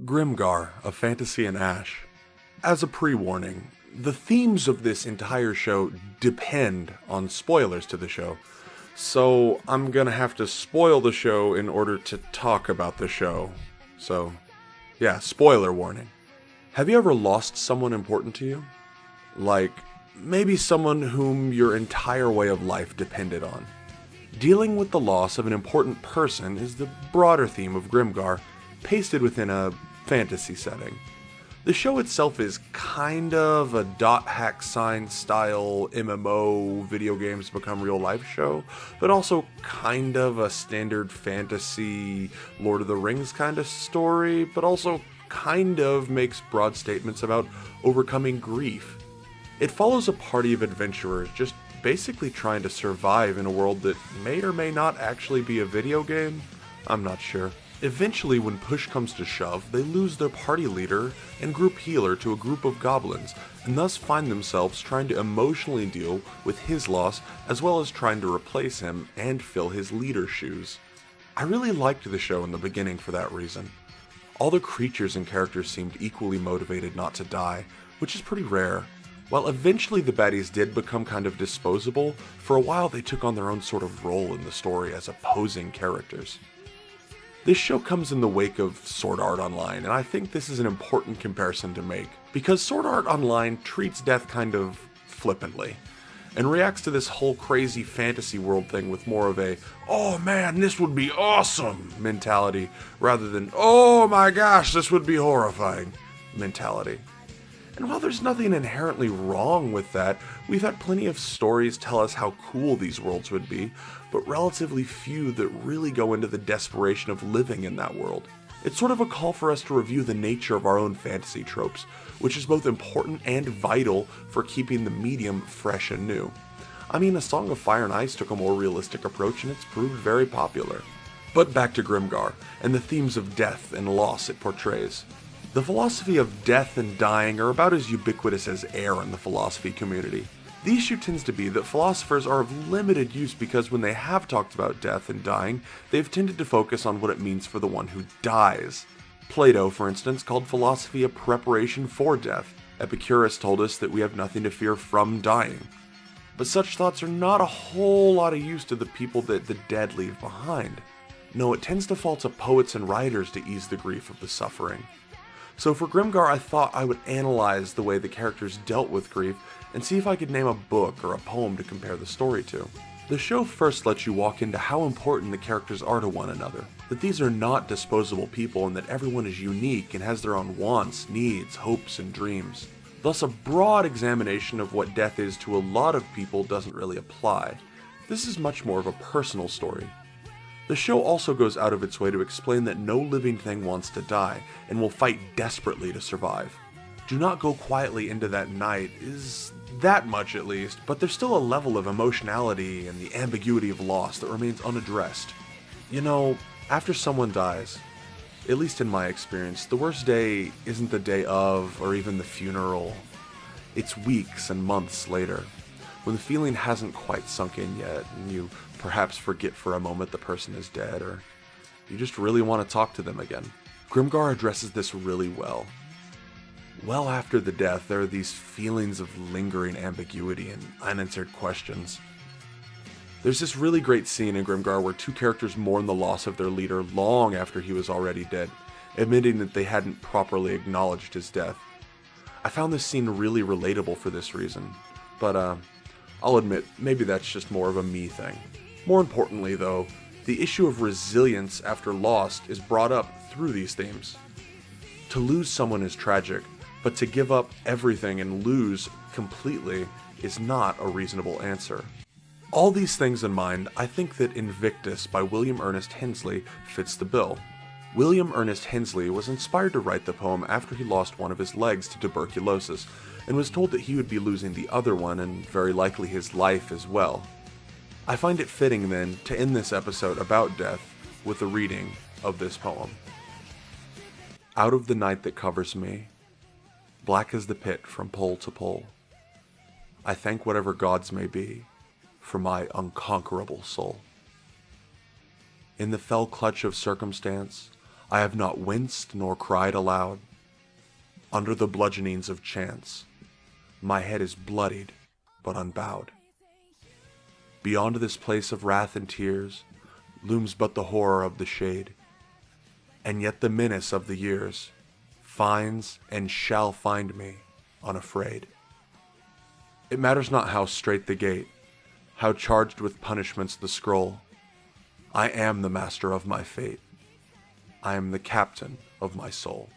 Grimgar, A Fantasy in Ash. As a pre-warning, the themes of this entire show depend on spoilers to the show, so I'm gonna have to spoil the show in order to talk about the show. So, yeah, spoiler warning. Have you ever lost someone important to you? Like, maybe someone whom your entire way of life depended on. Dealing with the loss of an important person is the broader theme of Grimgar, pasted within a fantasy setting. The show itself is kind of a dot hack sign style MMO video games become real life show, but also kind of a standard fantasy Lord of the Rings kind of story, but also kind of makes broad statements about overcoming grief. It follows a party of adventurers just basically trying to survive in a world that may or may not actually be a video game. I'm not sure. Eventually, when push comes to shove, they lose their party leader and group healer to a group of goblins, and thus find themselves trying to emotionally deal with his loss as well as trying to replace him and fill his leader's shoes. I really liked the show in the beginning for that reason. All the creatures and characters seemed equally motivated not to die, which is pretty rare. While eventually the baddies did become kind of disposable, for a while they took on their own sort of role in the story as opposing characters. This show comes in the wake of Sword Art Online, and I think this is an important comparison to make, because Sword Art Online treats death kind of flippantly, and reacts to this whole crazy fantasy world thing with more of a, oh man, this would be awesome mentality, rather than, oh my gosh, this would be horrifying mentality. And while there's nothing inherently wrong with that, we've had plenty of stories tell us how cool these worlds would be, but relatively few that really go into the desperation of living in that world. It's sort of a call for us to review the nature of our own fantasy tropes, which is both important and vital for keeping the medium fresh and new. I mean, A Song of Fire and Ice took a more realistic approach and it's proved very popular. But back to Grimgar, and the themes of death and loss it portrays. The philosophy of death and dying are about as ubiquitous as air in the philosophy community. The issue tends to be that philosophers are of limited use because when they have talked about death and dying, they've tended to focus on what it means for the one who dies. Plato, for instance, called philosophy a preparation for death. Epicurus told us that we have nothing to fear from dying. But such thoughts are not a whole lot of use to the people that the dead leave behind. No, it tends to fall to poets and writers to ease the grief of the suffering. So for Grimgar, I thought I would analyze the way the characters dealt with grief and see if I could name a book or a poem to compare the story to. The show first lets you walk into how important the characters are to one another, that these are not disposable people and that everyone is unique and has their own wants, needs, hopes, and dreams. Thus, a broad examination of what death is to a lot of people doesn't really apply. This is much more of a personal story. The show also goes out of its way to explain that no living thing wants to die, and will fight desperately to survive. Do not go quietly into that night is that much at least, but there's still a level of emotionality and the ambiguity of loss that remains unaddressed. You know, after someone dies, at least in my experience, the worst day isn't the day of, or even the funeral. It's weeks and months later, when the feeling hasn't quite sunk in yet, and you perhaps forget for a moment the person is dead, or you just really want to talk to them again. Grimgar addresses this really well. Well after the death, there are these feelings of lingering ambiguity and unanswered questions. There's this really great scene in Grimgar where two characters mourn the loss of their leader long after he was already dead, admitting that they hadn't properly acknowledged his death. I found this scene really relatable for this reason, but I'll admit, maybe that's just more of a me thing. More importantly though, the issue of resilience after loss is brought up through these themes. To lose someone is tragic, but to give up everything and lose completely is not a reasonable answer. All these things in mind, I think that Invictus by William Ernest Hensley fits the bill. William Ernest Hensley was inspired to write the poem after he lost one of his legs to tuberculosis, and was told that he would be losing the other one and very likely his life as well. I find it fitting then to end this episode about death with a reading of this poem. Out of the night that covers me, black as the pit from pole to pole, I thank whatever gods may be for my unconquerable soul. In the fell clutch of circumstance, I have not winced nor cried aloud. Under the bludgeonings of chance, my head is bloodied but unbowed. Beyond this place of wrath and tears looms but the horror of the shade, and yet the menace of the years finds and shall find me unafraid. It matters not how strait the gate, how charged with punishments the scroll. I am the master of my fate. I am the captain of my soul.